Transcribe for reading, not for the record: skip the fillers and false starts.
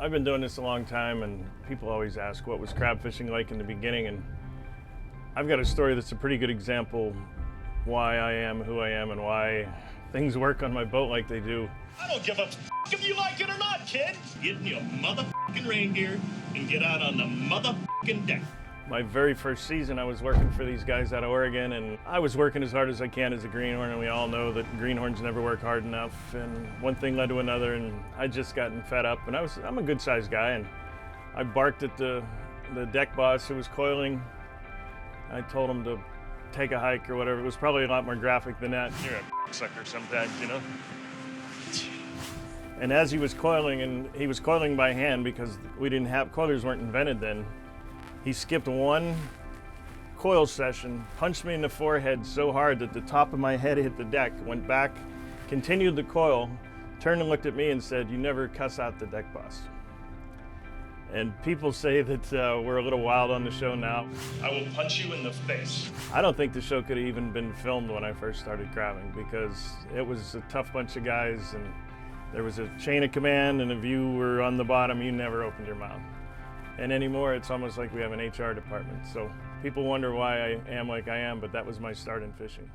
I've been doing this a long time, and people always ask what was crab fishing like in the beginning, and I've got a story that's a pretty good example why I am who I am and why things work on my boat like they do. I don't give a if you like it or not, kid. Get in your motherfucking rain gear and get out on the motherfucking deck. My very first season, I was working for these guys out of Oregon, and I was working as hard as I can as a greenhorn, and we all know that greenhorns never work hard enough, and one thing led to another, and I'd just gotten fed up, and I'm a good-sized guy, and I barked at the deck boss who was coiling. I told him to take a hike or whatever. It was probably a lot more graphic than that. You're a sucker sometimes, you know? And as he was coiling, and he was coiling by hand because coilers weren't invented then, he skipped one coil session, punched me in the forehead so hard that the top of my head hit the deck, went back, continued the coil, turned and looked at me and said, "You never cuss out the deck boss." And people say that we're a little wild on the show now. I will punch you in the face. I don't think the show could have even been filmed when I first started crabbing, because it was a tough bunch of guys, and there was a chain of command, and if you were on the bottom, you never opened your mouth. And anymore, it's almost like we have an HR department. So people wonder why I am like I am, but that was my start in fishing.